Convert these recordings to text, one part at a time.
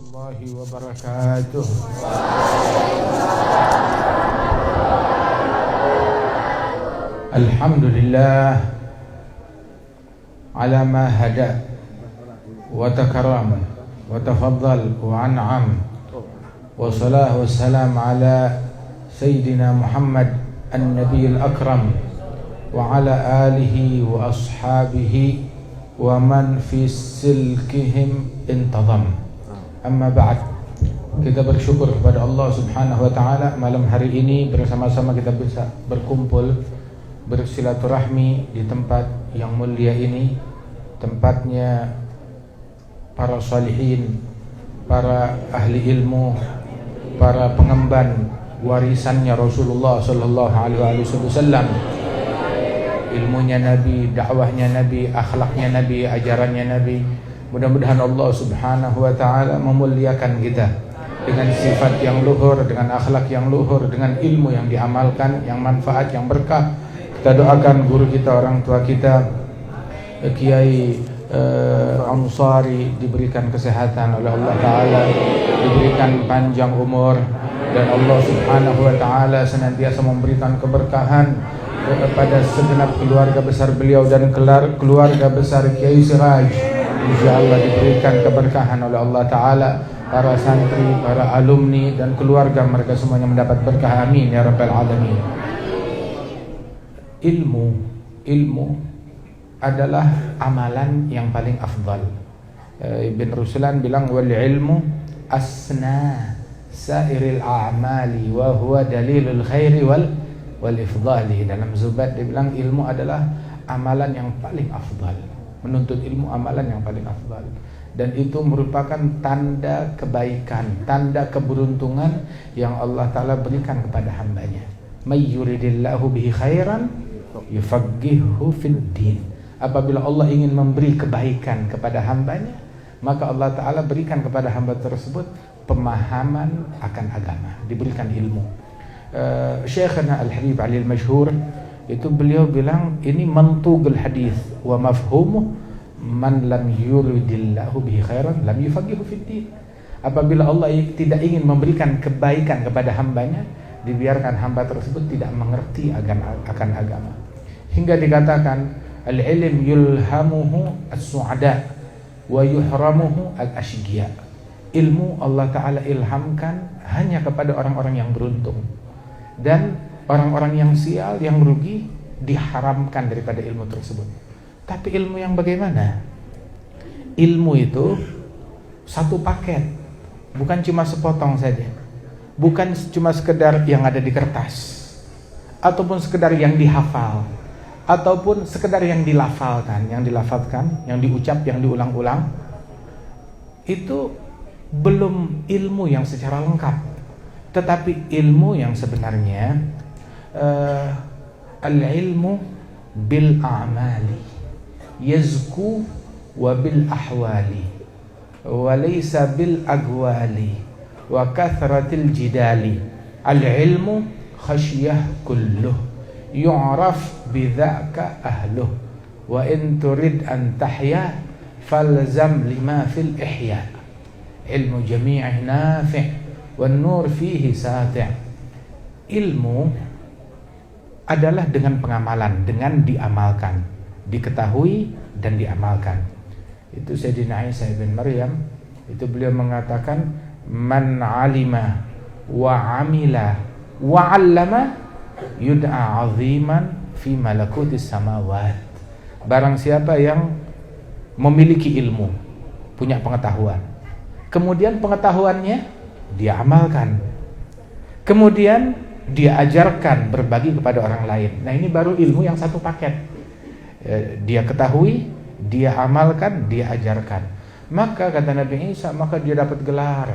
warahmatullahi wabarakatuh. Alhamdulillah ala ma hada wa takarram wa tafaddal wa an'am wa salah wa salam ala sayyidina Muhammad an-nabiyil akram wa ala alihi wa ashabihi wa man fi silkihim intazam. Amma ba'd. Kita bersyukur kepada Allah Subhanahu wa taala malam hari ini bersama-sama kita bisa berkumpul bersilaturahmi di tempat yang mulia ini, tempatnya para salihin, para ahli ilmu, para pengemban warisannya Rasulullah sallallahu alaihi wasallam. Ilmunya Nabi, dakwahnya Nabi, akhlaknya Nabi, ajarannya Nabi. Mudah-mudahan Allah Subhanahu wa taala memuliakan kita dengan sifat yang luhur, dengan akhlak yang luhur, dengan ilmu yang diamalkan, yang manfaat, yang berkah. Kita doakan guru kita, orang tua kita, Kiai Ansari diberikan kesehatan oleh Allah taala, diberikan panjang umur, dan Allah Subhanahu wa taala senantiasa memberikan keberkahan kepada segenap keluarga besar beliau dan keluarga besar Kiai Siraj. Insyaallah diberikan keberkahan oleh Allah taala, para santri, para alumni dan keluarga mereka semuanya mendapat berkah, amin ya rabbal alamin. Ilmu adalah amalan yang paling afdal. Ibn Ruslan bilang wal ilmu asna sairil a'mali wa huwa dalilul khairi wal ifdali. Dalam Zubat dia bilang ilmu adalah amalan yang paling afdal. Menuntut ilmu amalan yang paling afdal, dan itu merupakan tanda kebaikan, tanda keberuntungan yang Allah taala berikan kepada hambanya. May yuridillahu bihi khairan yufaqihuhu fid din. Apabila Allah ingin memberi kebaikan kepada hambanya, maka Allah taala berikan kepada hamba tersebut pemahaman akan agama, diberikan ilmu. Syekhana Al-Habib Ali Al-Masyhur itu beliau bilang ini mantugul hadis wa mafhumuh man lam yuridillahu bihi khairan lam yufaqihu fid din. Apabila Allah tidak ingin memberikan kebaikan kepada hambanya, dibiarkan hamba tersebut tidak mengerti akan agama. Hingga dikatakan al-ilm yulhamuhu as-su'ada wa yuhramuhu al-ashqiya. Ilmu Allah taala ilhamkan hanya kepada orang-orang yang beruntung, dan orang-orang yang sial, yang rugi diharamkan daripada ilmu tersebut. Tapi ilmu yang bagaimana? Ilmu itu satu paket, bukan cuma sepotong saja, bukan cuma sekedar yang ada di kertas, ataupun sekedar yang dihafal, ataupun sekedar yang dilafalkan, yang diucap, yang diulang-ulang. Itu belum ilmu yang secara lengkap. Tetapi ilmu yang sebenarnya al-ilmu bil a'mali yazku wa bil ahwali wa laysa bil agwali wa kathratil jidali. Al-ilmu khasyah kulluh yu'raf bidzaka ahluh wa in turid an tahya falzam lima fil ihya. Ilmu jami'ah nafi' wan nur fihi sati'. Ilmu adalah dengan pengamalan, dengan diamalkan, diketahui dan diamalkan. Itu Sayyidina Isa bin Maryam, itu beliau mengatakan man alima wa amila wa 'allama yud'a 'aziman fi malakutis samawat. Barang siapa yang memiliki ilmu, punya pengetahuan, kemudian pengetahuannya dia amalkan, kemudian dia ajarkan, berbagi kepada orang lain. Nah, ini baru ilmu yang satu paket. Dia ketahui, dia amalkan, dia ajarkan. Maka kata Nabi Isa, maka dia dapat gelar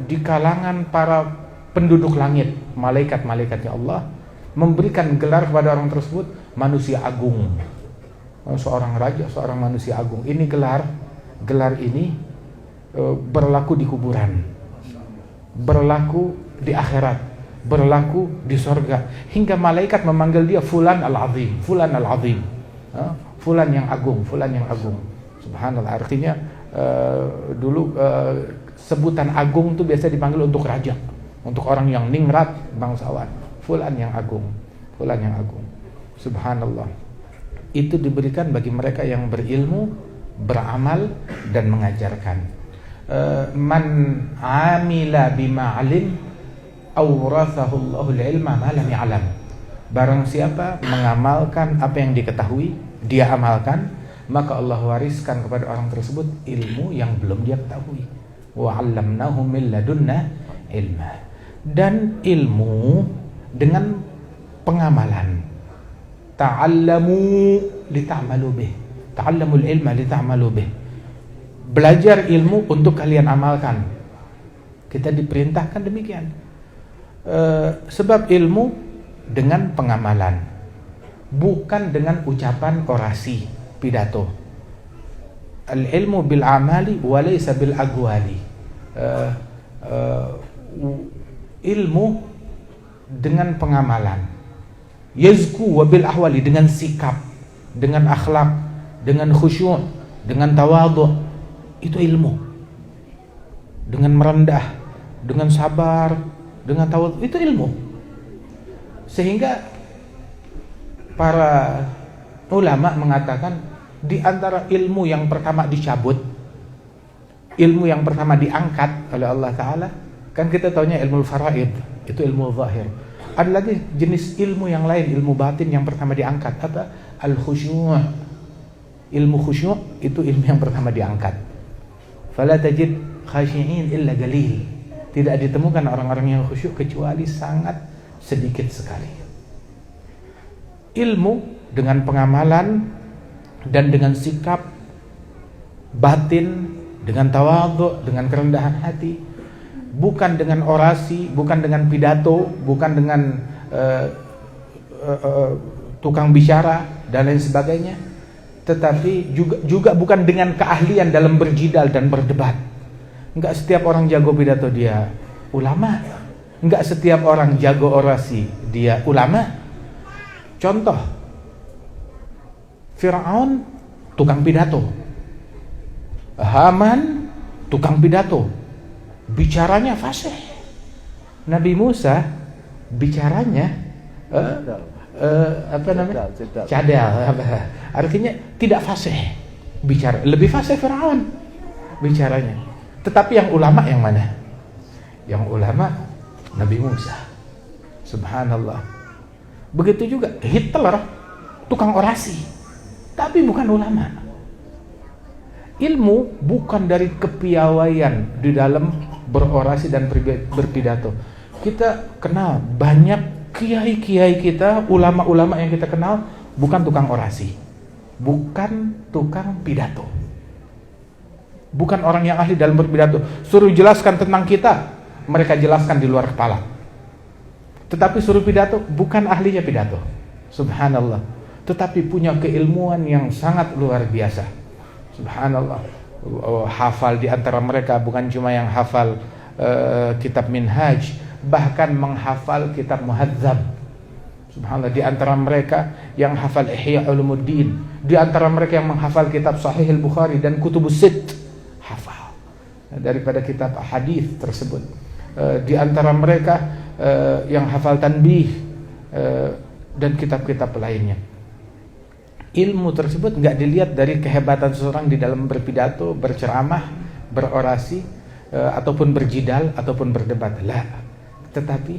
di kalangan para penduduk langit, malaikat-malaikatnya Allah, memberikan gelar kepada orang tersebut manusia agung. Seorang raja, seorang manusia agung. Ini gelar ini berlaku di kuburan, berlaku di akhirat, berlaku di sorga, hingga malaikat memanggil dia fulan al-azim, fulan al-azim, fulan yang agung, fulan yang agung. Subhanallah, artinya Dulu sebutan agung tuh biasa dipanggil untuk raja, untuk orang yang ningrat, bangsawan. Fulan yang agung, fulan yang agung. Subhanallah. Itu diberikan bagi mereka yang berilmu, beramal dan mengajarkan. Man amila bima alim awrathahu Allahul ilma ma lam ya'lam. Barang siapa mengamalkan apa yang diketahui, dia amalkan, maka Allah wariskan kepada orang tersebut ilmu yang belum dia ketahui. Wa 'allamnahu min ladunna ilma. Dan ilmu dengan pengamalan. Ta'allamu lita'malu bih. Ta'allamul ilma lita'malu bih. Belajar ilmu untuk kalian amalkan. Kita diperintahkan demikian. Sebab ilmu dengan pengamalan, bukan dengan ucapan orasi, pidato. Al-ilmu bil amali wa laysa bil aqwali. Ilmu dengan pengamalan. Yazku wa bil ahwali, dengan sikap, dengan akhlak, dengan khusyuk, dengan tawadhu. Itu ilmu. Dengan merendah, dengan sabar, dengan tawadhu, itu ilmu. Sehingga para ulama mengatakan di antara ilmu yang pertama dicabut, ilmu yang pertama diangkat oleh Allah Ta'ala, kan kita taunya ilmu faraid, itu ilmu zahir. Ada lagi jenis ilmu yang lain, ilmu batin yang pertama diangkat, apa? Al-khusyu'. Ilmu khusyuk itu ilmu yang pertama diangkat. Fala tajid khashi'in illa qalil. Tidak ditemukan orang-orang yang khusyuk kecuali sangat sedikit sekali. Ilmu dengan pengamalan dan dengan sikap batin, dengan tawadhu, dengan kerendahan hati, bukan dengan orasi, bukan dengan pidato, bukan dengan tukang bicara dan lain sebagainya, tetapi juga bukan dengan keahlian dalam berjidal dan berdebat. Enggak setiap orang jago pidato dia ulama, enggak setiap orang jago orasi dia ulama. Contoh, Fir'aun tukang pidato, Haman tukang pidato, bicaranya fasih. Nabi Musa bicaranya apa namanya? Cadel. Artinya tidak fasih bicara. Lebih fasih Fir'aun bicaranya. Tetapi yang ulama yang mana? Yang ulama Nabi Musa. Subhanallah. Begitu juga Hitler, tukang orasi, tapi bukan ulama. Ilmu bukan dari kepiawaian di dalam berorasi dan berpidato. Kita kenal banyak kiai-kiai kita, ulama-ulama yang kita kenal bukan tukang orasi, bukan tukang pidato, bukan orang yang ahli dalam berpidato. Suruh jelaskan tentang kita, mereka jelaskan di luar kepala. Tetapi suruh pidato, bukan ahlinya pidato. Subhanallah. Tetapi punya keilmuan yang sangat luar biasa. Subhanallah. Hafal di antara mereka bukan cuma yang hafal kitab Minhaj, bahkan menghafal kitab Muhadzab. Subhanallah. Di antara mereka yang hafal Ihya Ulumuddin, di antara mereka yang menghafal kitab Sahih Al-Bukhari dan Kutubus Sitt, hafal daripada kitab hadis tersebut. Di antara mereka yang hafal Tanbih dan kitab-kitab lainnya. Ilmu tersebut nggak dilihat dari kehebatan seseorang di dalam berpidato, berceramah, berorasi, ataupun berjidal, ataupun berdebat. Lah, tetapi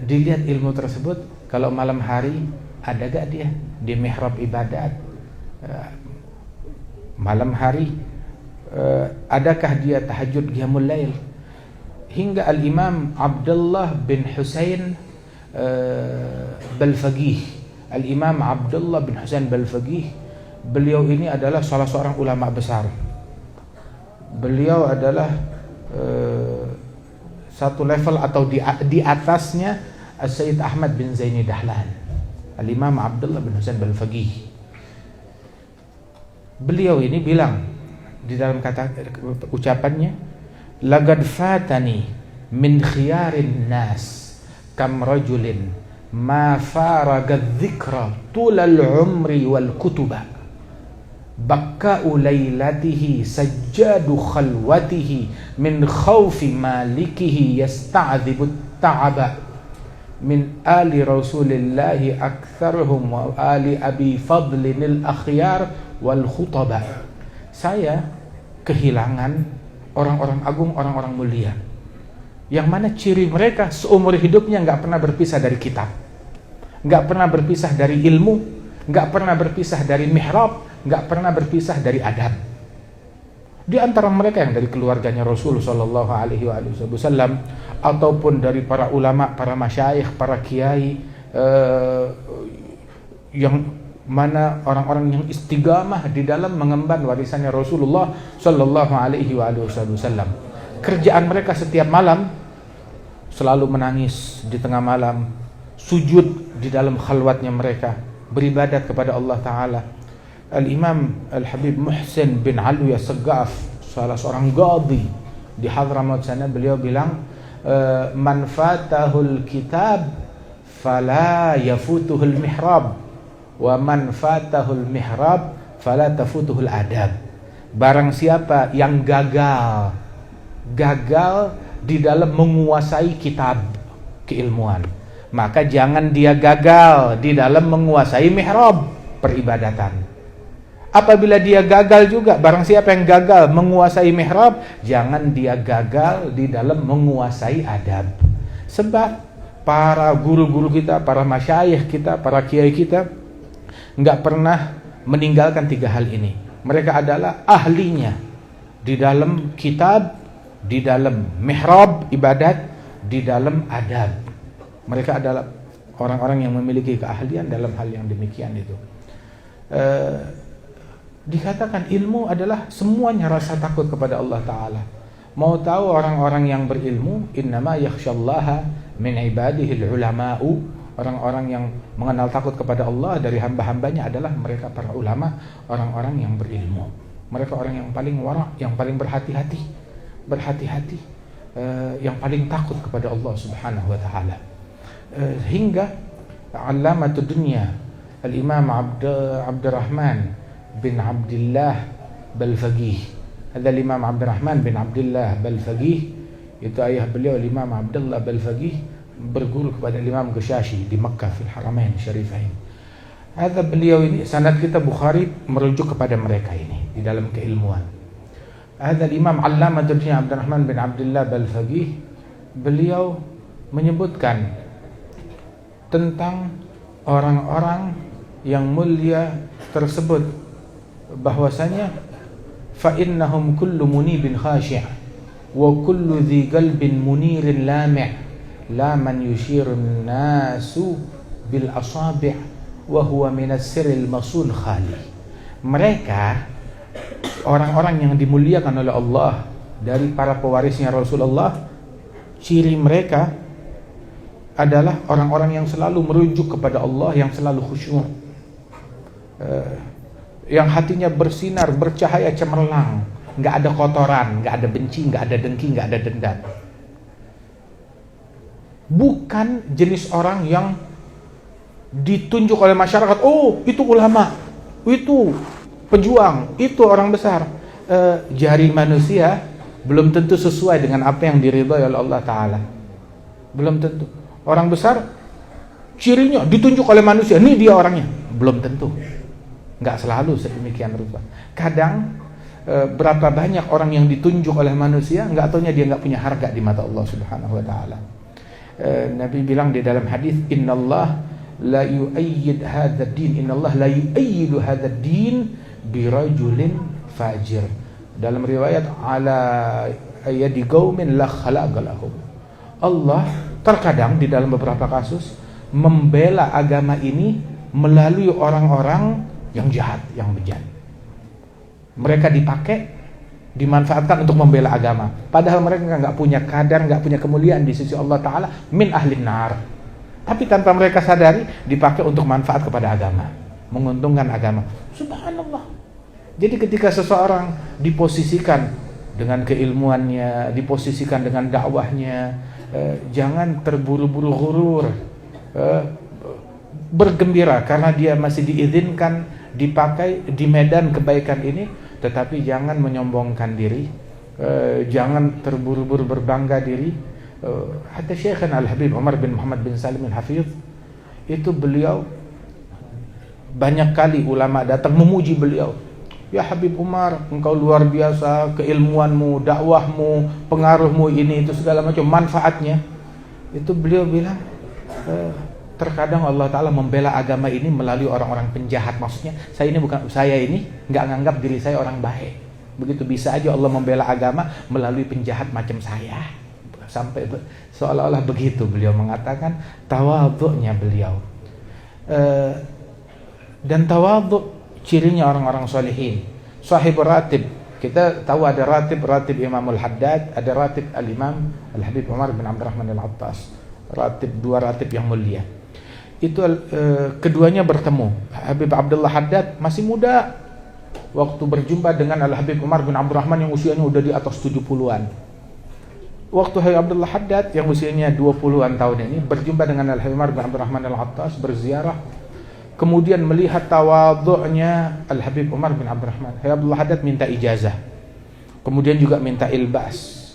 dilihat ilmu tersebut kalau malam hari ada gak dia di mihrab ibadat, malam hari adakah dia tahajud qiyamul lail. Hingga Al-Imam Abdullah bin Husain Balfaqih, Al-Imam Abdullah bin Husain Balfaqih, beliau ini adalah salah seorang ulama besar. Beliau adalah satu level atau di atasnya Sayyid Ahmad bin Zaini Dahlan. Al-Imam Abdullah bin Husain Balfaqih, beliau ini bilang di dalam ucapannya, laqad fatani min khiyarin nas kam rajulin ma faraga dzikra tulal umri wal kutuba. bakka'u lailatihi sajjadu khalwatihi min khawfi malikihi yasta'dhibu ta'aba min ali rasulillahi aktsaruhum wa ali abi fadlinil akhyar wal khutaba. Saya kehilangan orang-orang agung, orang-orang mulia, yang mana ciri mereka seumur hidupnya nggak pernah berpisah dari kitab, nggak pernah berpisah dari ilmu, nggak pernah berpisah dari mihrab, nggak pernah berpisah dari adab. Di antara mereka yang dari keluarganya Rasul Shallallahu Alaihi Wasallam, ataupun dari para ulama, para masyayikh, para kiai, yang mana orang-orang yang istiqamah di dalam mengemban warisannya Rasulullah Shallallahu Alaihi Wasallam. Kerjaan mereka setiap malam selalu menangis di tengah malam, sujud di dalam khalwatnya mereka, beribadat kepada Allah Ta'ala. Al-Imam Al-Habib Muhsin bin Alwi As-Saggaf, salah seorang qadhi di Hadramaut sana, beliau bilang, man fatahul kitab fala yafutuhul mihrab wa man fatahul mihrab fala tafutuhul adab. Barang siapa yang gagal di dalam menguasai kitab keilmuan, maka jangan dia gagal di dalam menguasai mihrab peribadatan. Apabila dia gagal juga, barang siapa yang gagal menguasai mihrab, jangan dia gagal di dalam menguasai adab. Sebab para guru-guru kita, para masyayikh kita, para kiai kita nggak pernah meninggalkan 3 hal ini. Mereka adalah ahlinya di dalam kitab, di dalam mihrab ibadat, di dalam adab. Mereka adalah orang-orang yang memiliki keahlian dalam hal yang demikian itu. Dikatakan ilmu adalah semuanya rasa takut kepada Allah Ta'ala. Mau tahu orang-orang yang berilmu, innama yakhsyallaha min ibadihil ulama'u. Orang-orang yang mengenal takut kepada Allah dari hamba-hambanya adalah mereka para ulama, orang-orang yang berilmu. Mereka orang yang paling wara', yang paling berhati-hati, yang paling takut kepada Allah Subhanahu wa Ta'ala. Hingga Allamatud Dunya Al-Imam Abdurrahman bin Abdullah Balfaqih. Ada Imam Abdurrahman bin Abdullah Balfaqih, itu ayah beliau Imam Abdullah Balfaqih, berguru kepada Imam Ghashashi di Makkah fil Haramain Syarifain. Ada beliau ini, sanad kita Bukhari merujuk kepada mereka ini di dalam keilmuan. Ada Imam Allamatud Dunya Abdurrahman bin Abdullah Balfaqih, beliau menyebutkan tentang orang-orang yang mulia tersebut, bahwasanya fa innahum kullu munibin khashi' wa kullu dhi qalbin munirin lami' la man yushirun nasu bil asabi' wa huwa minas sirril masul khali. Mereka orang-orang yang dimuliakan oleh Allah dari para pewarisnya Rasulullah, ciri mereka adalah orang-orang yang selalu merujuk kepada Allah, yang selalu khusyuk, yang hatinya bersinar, bercahaya cemerlang, nggak ada kotoran, nggak ada benci, nggak ada dengki, nggak ada dendam. Bukan jenis orang yang ditunjuk oleh masyarakat, oh itu ulama, itu pejuang, itu orang besar. Jari manusia belum tentu sesuai dengan apa yang diridhai oleh Allah Ta'ala. Belum tentu. Orang besar cirinya ditunjuk oleh manusia, ini dia orangnya, belum tentu. Nggak selalu sedemikian rupa. Kadang berapa banyak orang yang ditunjuk oleh manusia, nggak taunya dia nggak punya harga di mata Allah Subhanahu wa Ta'ala. Nabi bilang di dalam hadis, innallah la yu'ayyid hadzal din, innallah la yu'ayyidu hadzal din birajulin fajir. Dalam riwayat, ala yadi qaumin la khalaqa lahum. Allah terkadang di dalam beberapa kasus membela agama ini melalui orang-orang yang jahat, yang bejat. Mereka dipakai, dimanfaatkan untuk membela agama, padahal mereka nggak punya kadar, nggak punya kemuliaan di sisi Allah Ta'ala, min ahlin nar. Tapi tanpa mereka sadari, dipakai untuk manfaat kepada agama, menguntungkan agama. Subhanallah. Jadi ketika seseorang diposisikan dengan keilmuannya, diposisikan dengan dakwahnya, jangan terburu-buru ghurur, bergembira karena dia masih diizinkan dipakai di medan kebaikan ini, tetapi jangan menyombongkan diri, jangan terburu-buru berbangga diri. Hatta Syekhana Al-Habib Umar bin Muhammad bin Salim Al-Hafidh, itu beliau banyak kali ulama datang memuji beliau. Ya Habib Umar, engkau luar biasa, keilmuanmu, dakwahmu, pengaruhmu ini itu segala macam manfaatnya. Itu beliau bilang, terkadang Allah Ta'ala membela agama ini melalui orang-orang penjahat. Maksudnya saya ini nggak nganggap diri saya orang baik. Begitu bisa aja Allah membela agama melalui penjahat macam saya. Sampai seolah-olah begitu beliau mengatakan tawadhu'nya beliau. Dan tawadhu' cirinya orang-orang solehin. Sahibur ratib, kita tahu ada ratib Imamul Haddad, ada ratib Al-Imam Al-Habib Umar bin Abdurrahman Al-Attas. Dua ratib yang mulia. Itu keduanya bertemu. Habib Abdullah Haddad masih muda waktu berjumpa dengan Al-Habib Umar bin Abdurrahman yang usianya udah di atas 70-an. Waktu Habib Abdullah Haddad yang usianya 20-an tahun ini berjumpa dengan Al-Habib Umar bin Abdurrahman Al-Attas, berziarah, kemudian melihat tawadhu'nya Al-Habib Umar bin Abdurrahman. Habib Abdullah Haddad minta ijazah, kemudian juga minta ilbas.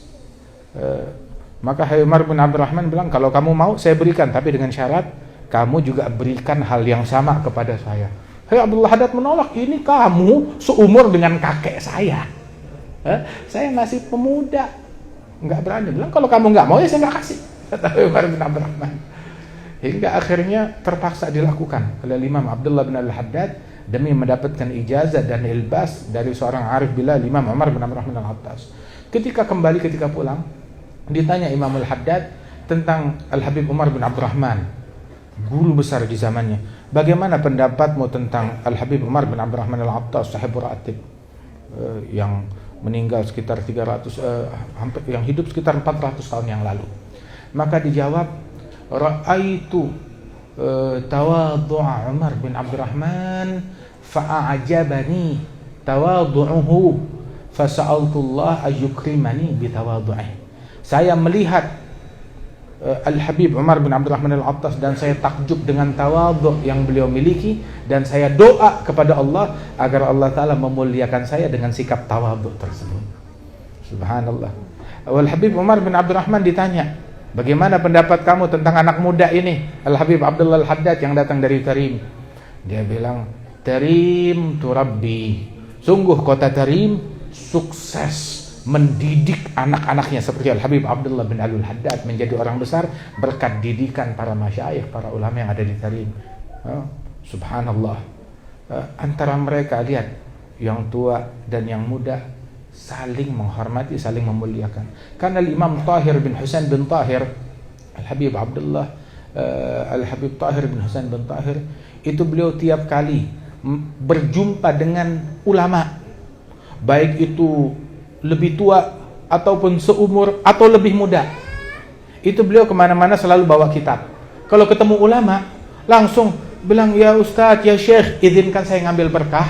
Maka Habib Umar bin Abdurrahman bilang, kalau kamu mau saya berikan, tapi dengan syarat kamu juga berikan hal yang sama kepada saya. Habib Abdullah Haddad menolak, ini kamu seumur dengan kakek saya. Saya masih pemuda, nggak berani. Bilang, kalau kamu nggak mau ya saya nggak kasih, kata Habib Umar bin Abdurrahman. Hingga akhirnya terpaksa dilakukan oleh Imam Abdullah bin Al-Haddad demi mendapatkan ijazah dan ilbas dari seorang arif billah, Imam Umar bin Abdurrahman Al-Attas. Ketika pulang, ditanya Imam Al-Haddad tentang Al-Habib Umar bin Abdurrahman, guru besar di zamannya. Bagaimana pendapatmu tentang Al-Habib Umar bin Abdurrahman Al-Attas, sahibur ratib, yang meninggal sekitar 300, yang hidup sekitar 400 tahun yang lalu? Maka dijawab, ra'aitu tawadhu'a Umar bin Abdurrahman fa'ajabani tawadhu'uhu fasa'altullah ayyukrimani bitawadhu'ih. Saya melihat Al-Habib Umar bin Abdurrahman Al-Attas dan saya takjub dengan tawadhu' yang beliau miliki, dan saya doa kepada Allah agar Allah Ta'ala memuliakan saya dengan sikap tawadhu' tersebut. Subhanallah. Al-Habib Umar bin Abdurrahman ditanya, bagaimana pendapat kamu tentang anak muda ini, Al-Habib Abdullah Al-Haddad yang datang dari Tarim? Dia bilang, Tarim turabbi, sungguh kota Tarim sukses mendidik anak-anaknya seperti Al-Habib Abdullah bin Al-Haddad menjadi orang besar berkat didikan para masyayikh, para ulama yang ada di Tarim. Subhanallah. Antara mereka, lihat, yang tua dan yang muda saling menghormati, saling memuliakan. Karena Imam Tahir bin Husain bin Tahir, Al-Habib Abdullah Al-Habib Tahir bin Husain bin Tahir, itu beliau tiap kali berjumpa dengan ulama, baik itu lebih tua ataupun seumur atau lebih muda, itu beliau kemana-mana selalu bawa kitab. Kalau ketemu ulama langsung bilang, ya Ustadz, ya Syekh, izinkan saya ngambil berkah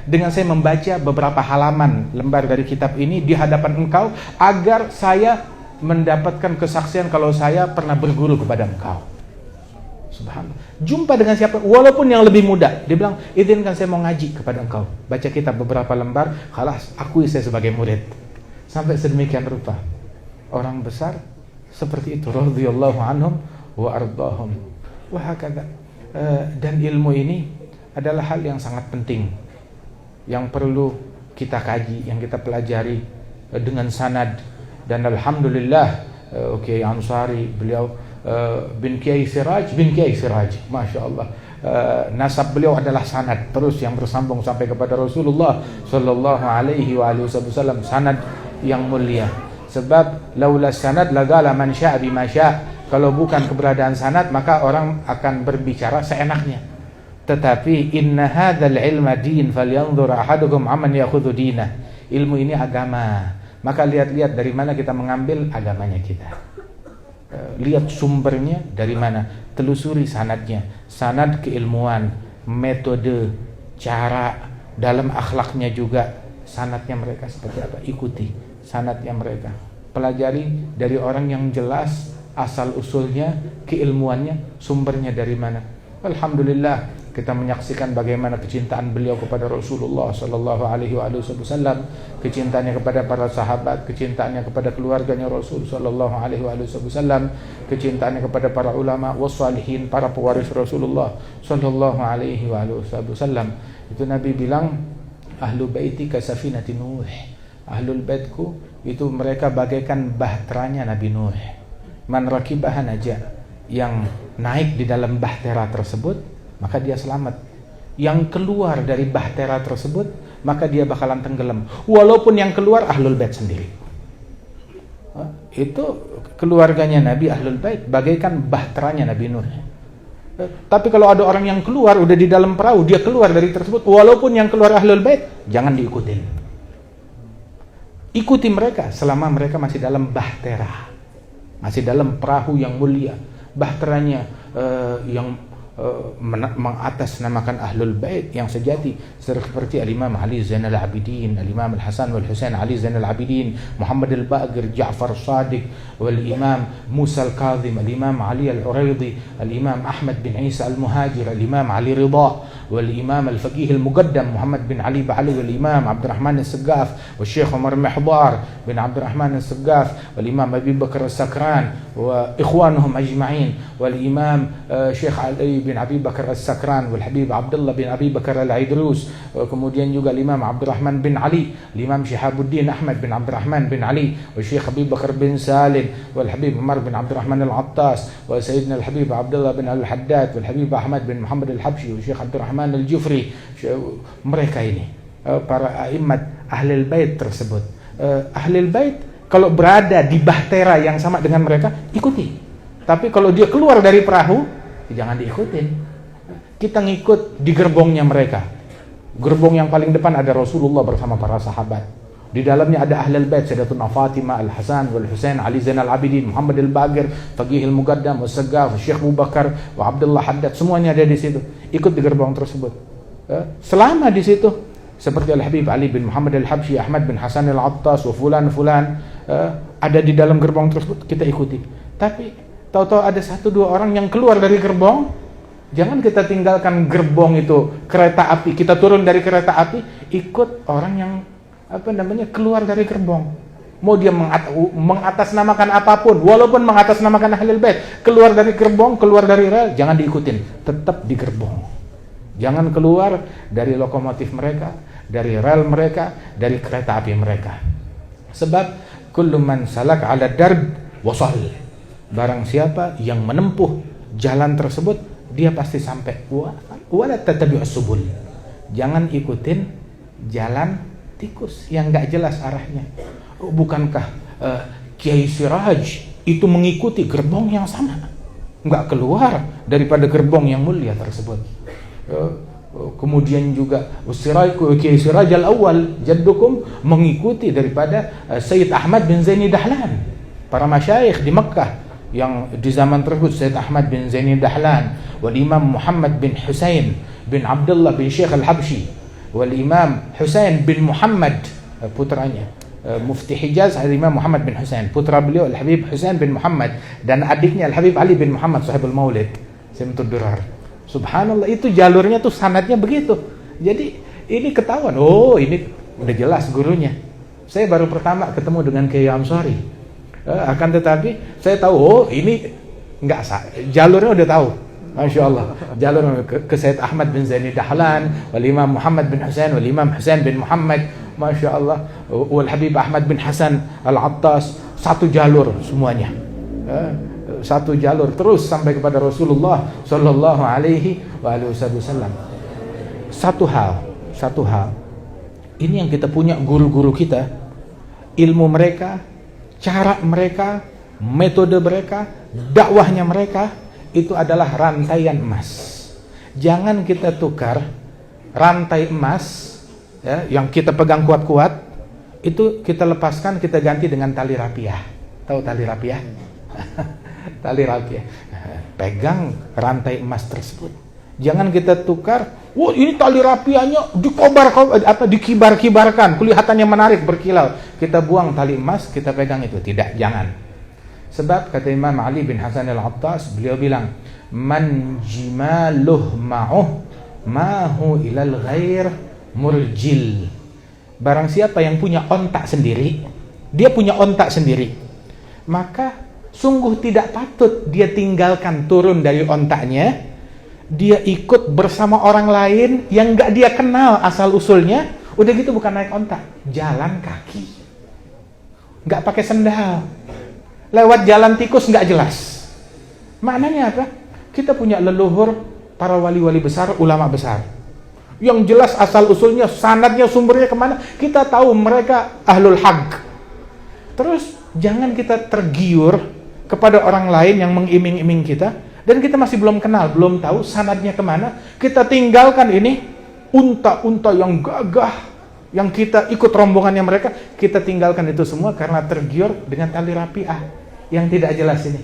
dengan saya membaca beberapa halaman lembar dari kitab ini di hadapan engkau, agar saya mendapatkan kesaksian kalau saya pernah berguru kepada engkau. Subhanallah. Jumpa dengan siapa, walaupun yang lebih muda, dia bilang, izinkan saya mau ngaji kepada engkau, baca kitab beberapa lembar, khalas, akui saya sebagai murid. Sampai sedemikian rupa orang besar seperti itu, radhiyallahu anhum wa ardahum wa hakadha. Dan ilmu ini adalah hal yang sangat penting, yang perlu kita kaji, yang kita pelajari dengan sanad. Dan alhamdulillah, Kiai Ansari, beliau bin Kiai Siraj, Masya Allah, nasab beliau adalah sanad terus yang bersambung sampai kepada Rasulullah Sallallahu Alaihi Wasallam, sanad yang mulia. Sebab laula sanad lagala man syaa bima syaa, kalau bukan keberadaan sanad maka orang akan berbicara seenaknya. Tetapi inna hadzal ilma din falyanzur ahadukum amman yakhudhu dinah, ilmu ini agama, maka lihat-lihat dari mana kita mengambil agamanya kita. Lihat sumbernya dari mana, telusuri sanadnya, sanad keilmuan, metode, cara, dalam akhlaknya juga, sanadnya mereka seperti apa, ikuti sanadnya mereka, pelajari dari orang yang jelas asal usulnya, keilmuannya, sumbernya dari mana. Alhamdulillah, kita menyaksikan bagaimana kecintaan beliau kepada Rasulullah sallallahu alaihi wasallam, kecintaannya kepada para sahabat, kecintaannya kepada keluarganya Rasul sallallahu alaihi wasallam, kecintaannya kepada para ulama wassalihin, para pewaris Rasulullah sallallahu alaihi wasallam. Itu Nabi bilang, ahlu baiti kasafinati Nuh. Ahlul baitku itu mereka bagaikan bahteranya Nabi Nuh. Man rakibaha naja, yang naik di dalam bahtera tersebut maka dia selamat. Yang keluar dari bahtera tersebut maka dia bakalan tenggelam, walaupun yang keluar ahlul bait sendiri. Itu keluarganya Nabi, ahlul bait bagaikan bahteranya Nabi Nuh. Tapi kalau ada orang yang keluar udah di dalam perahu, dia keluar dari tersebut, walaupun yang keluar ahlul bait, jangan diikutin. Ikuti mereka selama mereka masih dalam bahtera, masih dalam perahu yang mulia. Bahteranya yang mengatasnamakan ahlul bait yang sejati, seperti al-Imam Ali Zainal Abidin, al-Imam Al-Hasan wal Husain Ali Zainal Abidin, Muhammad Al-Baqir, Ja'far Shadiq, wal Imam Musa Al-Kadhim, al-Imam Ali Al-Uraidi, al-Imam Ahmad bin Isa Al-Muhajir, al-Imam Ali Ridha, wal Imam Al-Faqih Al-Muqaddam Muhammad bin Ali Ba'ali, wal Imam Abdurrahman Al-Saggaf, wal Syekh Umar Mihdar bin Abdurrahman Al-Saggaf, wal Imam Abi Bakar Al-Sakran wa ikhwanuhum ajma'in, wal Imam Syekh Ali bin Abi Bakar As-Sakran, wal Habib Abdullah bin Abi Bakar Al-Aidrus, kemudian juga Imam Abdurrahman bin Ali, Imam Syihabuddin Ahmad bin Abdurrahman bin Ali, wal Syekh Abi Bakar bin Salim, wal Habib Umar bin Abdurrahman Al-Attas, wa Sayyidina Al-Habib Abdullah bin Al-Haddad, wal Habib Ahmad bin Muhammad Al-Habsyi, wal Syekh Abdurrahman Al-Jufri. Mereka ini para a'immat ahlul bait tersebut. Ahlul bait kalau berada di bahtera yang sama dengan mereka, ikuti. Tapi kalau dia keluar dari perahu, jangan diikutin. Kita ngikut di gerbongnya mereka. Gerbong yang paling depan ada Rasulullah bersama para sahabat. Di dalamnya ada ahlul bait, Sayyidatuna Fatimah, Al-Hasan wal Husain, Ali Zainal Abidin, Muhammad Al-Baqir, Faqih Al-Muqaddam, As-Saggaf, Syekh Abu Bakar, wa Abdullah Haddad, semuanya ada di situ. Ikut di gerbong tersebut. Selama di situ, seperti Al-Habib Ali bin Muhammad Al-Habsyi, Ahmad bin Hasan Al-Attas, wa fulan ada di dalam gerbong tersebut, kita ikuti. Tapi tahu-tahu ada 1-2 orang yang keluar dari gerbong, jangan kita tinggalkan gerbong itu, kereta api, kita turun dari kereta api, ikut orang yang keluar dari gerbong. Mau dia mengatasnamakan apapun, walaupun mengatasnamakan ahlul bait, keluar dari gerbong, keluar dari rel, jangan diikutin, tetap di gerbong. Jangan keluar dari lokomotif mereka, dari rel mereka, dari kereta api mereka. Sebab kullu man salak ala darb wasal. Barang siapa yang menempuh jalan tersebut, dia pasti sampai. Wala tatabi'us subul. Jangan ikutin jalan tikus yang enggak jelas arahnya. Bukankah Kiai Siraj itu mengikuti gerbong yang sama, enggak keluar daripada gerbong yang mulia tersebut. Kemudian juga Kiai Siraj al-awwal jaddukum mengikuti daripada Sayyid Ahmad bin Zaini Dahlan, para masyayikh di Mekkah yang di zaman tersebut, Sayyid Ahmad bin Zaini Dahlan, wal Imam Muhammad bin Husain bin Abdullah bin Syekh Al-Habsyi, wal Imam Husain bin Muhammad, putranya Mufti Hijaz, Imam Muhammad bin Husain, putra beliau Al-Habib Husain bin Muhammad, dan adiknya Al-Habib Ali bin Muhammad sahibul Maulid, Simtud Durar. Subhanallah, itu jalurnya tuh sanadnya begitu. Jadi ini ketahuan, oh ini udah jelas gurunya. Saya baru pertama ketemu dengan Kiai Ansari. Akan tetapi saya tahu, oh ini enggak sah, jalurnya udah tahu. Masya Allah, jalur ke Sayyid Ahmad bin Zaini Dahlan, wal Imam Muhammad bin Husain, wal Imam Husain bin Muhammad, Masya Allah, wal Habib Ahmad bin Hasan Al-Attas, satu jalur semuanya. Satu jalur terus sampai kepada Rasulullah sallallahu alaihi wasallam. Satu hal. Ini yang kita punya, guru-guru kita, ilmu mereka, cara mereka, metode mereka, dakwahnya mereka, itu adalah rantaian emas. Jangan kita tukar rantai emas ya, yang kita pegang kuat-kuat, itu kita lepaskan, kita ganti dengan tali rapiah. Tahu tali rapiah? Tali rapiah. Pegang rantai emas tersebut. Jangan kita tukar, wah ini tali rapiahnya dikibar-kibarkan, kelihatannya menarik, berkilau. Kita buang tali emas, kita pegang itu. Tidak, jangan. Sebab kata Imam Ali bin Hasan Al-Attas, beliau bilang, man jimaluh ma'uh mahu ilal ghair murjil. Barang siapa yang punya ontak sendiri, dia punya ontak sendiri, maka sungguh tidak patut dia tinggalkan turun dari ontaknya, dia ikut bersama orang lain yang gak dia kenal asal usulnya. Udah gitu bukan naik ontak, jalan kaki, gak pakai sendal, lewat jalan tikus gak jelas. Maknanya apa? Kita punya leluhur para wali-wali besar, ulama besar, yang jelas asal usulnya, sanadnya, sumbernya kemana, kita tahu mereka ahlul haq. Terus jangan kita tergiur kepada orang lain yang mengiming-iming kita, dan kita masih belum kenal, belum tahu sanadnya kemana, kita tinggalkan ini unta-unta yang gagah, yang kita ikut rombongannya mereka, kita tinggalkan itu semua karena tergiur dengan tali rapiah yang tidak jelas ini.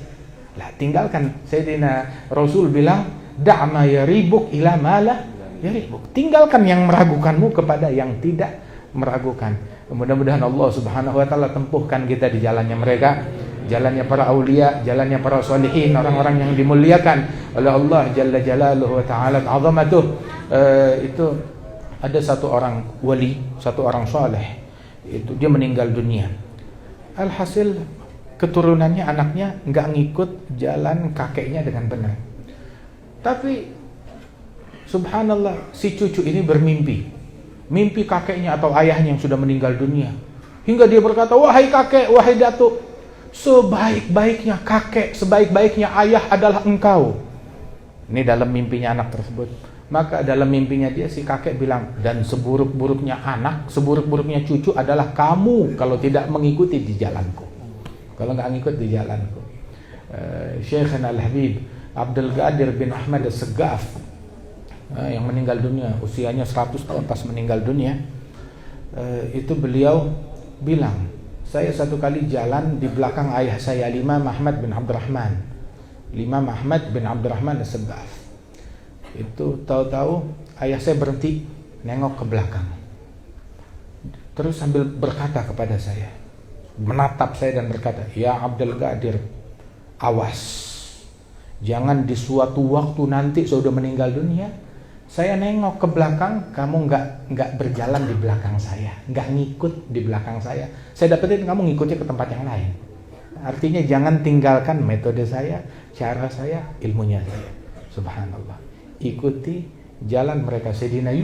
Lah, tinggalkan. Sayyidina Rasul bilang, da'ma yaribuk ila mala yaribuk. Tinggalkan yang meragukanmu kepada yang tidak meragukan. Mudah-mudahan Allah Subhanahu wa taala tempuhkan kita di jalannya mereka, jalannya para aulia, jalannya para sholihin, orang-orang yang dimuliakan oleh Allah Jalla Jalaluhu wa ta'ala azamatuh. Itu ada satu orang wali, satu orang saleh, itu dia meninggal dunia. Alhasil keturunannya, anaknya nggak ngikut jalan kakeknya dengan benar. Tapi subhanallah, si cucu ini bermimpi, mimpi kakeknya atau ayahnya yang sudah meninggal dunia, hingga dia berkata, wahai kakek, wahai datuk, sebaik-baiknya kakek, sebaik-baiknya ayah adalah engkau. Ini dalam mimpinya anak tersebut. Maka dalam mimpinya dia, si kakek bilang, dan seburuk-buruknya anak, seburuk-buruknya cucu adalah kamu kalau tidak mengikuti di jalanku, kalau nggak ngikut di jalanku. Syekhana Al-Habib Abdul Qadir bin Ahmad As-Segaf, yang meninggal dunia, usianya 100 tahun pas meninggal dunia, itu beliau bilang, saya satu kali jalan di belakang ayah saya, Imam Ahmad bin Abdurrahman, Imam Ahmad bin Abdurrahman As-Segaf. Itu tahu-tahu ayah saya berhenti nengok ke belakang, terus sambil berkata kepada saya, menatap saya dan berkata, ya Abdul Qadir, awas, jangan di suatu waktu nanti sudah meninggal dunia, saya nengok ke belakang, kamu nggak berjalan di belakang saya, nggak ngikut di belakang saya dapetin kamu ngikutnya ke tempat yang lain. Artinya jangan tinggalkan metode saya, cara saya, ilmunya saya. Subhanallah, ikuti jalan mereka. Sayyidina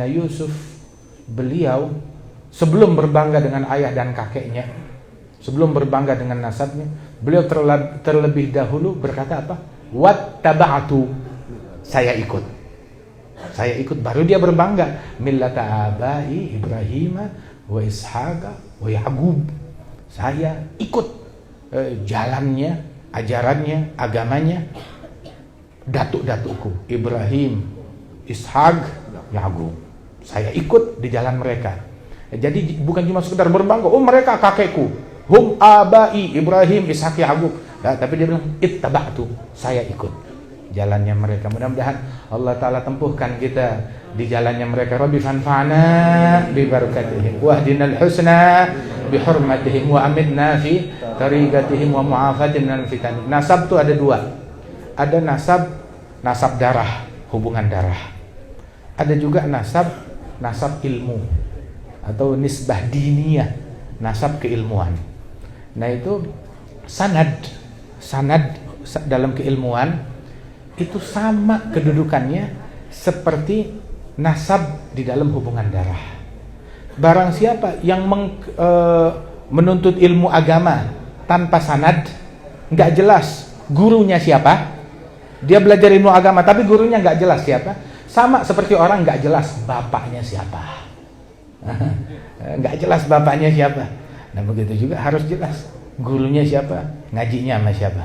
Yusuf, beliau sebelum berbangga dengan ayah dan kakeknya, sebelum berbangga dengan nasabnya, beliau terlebih dahulu berkata apa? Wattaba'tu, saya ikut, baru dia berbangga. Millata abai Ibrahim wa Ishaqa wa Ya'qub, saya ikut jalannya, ajarannya, agamanya datuk-datukku Ibrahim, Ishaq, Ya'qub, saya ikut di jalan mereka. Jadi bukan cuma sekedar berbangga, oh mereka kakekku, hum abai Ibrahim, Ishaq, Ya'qub, nah, tapi dia bilang ittaba'tu, saya ikut jalannya mereka. Mudah-mudahan Allah Ta'ala tempuhkan kita di jalannya mereka. Rabbi fanfa'na bi barakatihim wahdinal husna bi hurmatihim wa amidna fi tariqatihim wa mu'afatin minal fitan. Nasab itu ada dua. Ada nasab darah, hubungan darah. Ada juga nasab ilmu atau nisbah diniyah, nasab keilmuan. Nah itu sanad dalam keilmuan itu sama kedudukannya seperti nasab di dalam hubungan darah. Barang siapa yang menuntut ilmu agama tanpa sanad, nggak jelas gurunya siapa, dia belajar ilmu agama tapi gurunya nggak jelas siapa, sama seperti orang nggak jelas bapaknya siapa. Nggak jelas bapaknya siapa. Nah begitu juga harus jelas gurunya siapa, ngajinya sama siapa,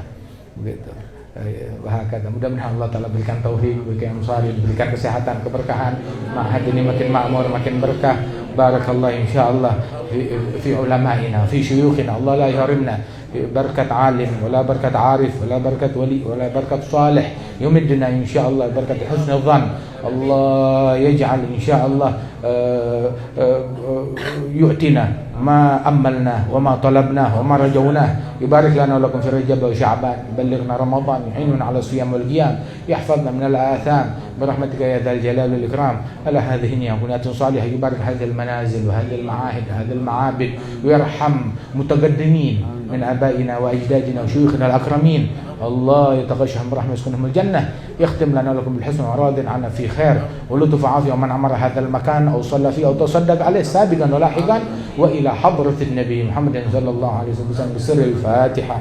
begitu. Mudah-mudahan Allah Ta'ala berikan taufik, berikan amsari, berikan kesehatan, keberkahan. Ma'had ini makin makmur, makin berkah. Barakallah insyaallah fi ulama'ina, fi syuyukhina. Allah la yuharimna بركة عالم ولا بركة عارف ولا بركة ولي ولا بركة صالح يمدنا إن شاء الله بركة حسن الظن. الله يجعل إن شاء الله يؤتنا ما أملناه وما طلبناه وما رجوناه، يبارك لنا ولكم في رجب وشعبان، يبلغنا رمضان، يعيننا على الصيام والقيام، يحفظنا من الآثام برحمتك يا ذا الجلال والإكرام. على هذه النية بنيات صالحة، يبارك هذه المنازل وهذه المعاهد هذه المعابد، ويرحم متقدمين من آبائنا وأجدادنا وشيوخنا الأكرمين. الله يتغشهم برحمة يسكنهم الجنة، يختم لنا ولكم بالحسن وراض عنا في خير ولطف وعافية. ومن عمر هذا المكان أو صلى فيه أو تصدق عليه سابقا ولاحقا وإلى حضرة النبي محمد صلى الله عليه وسلم بسر الفاتحة.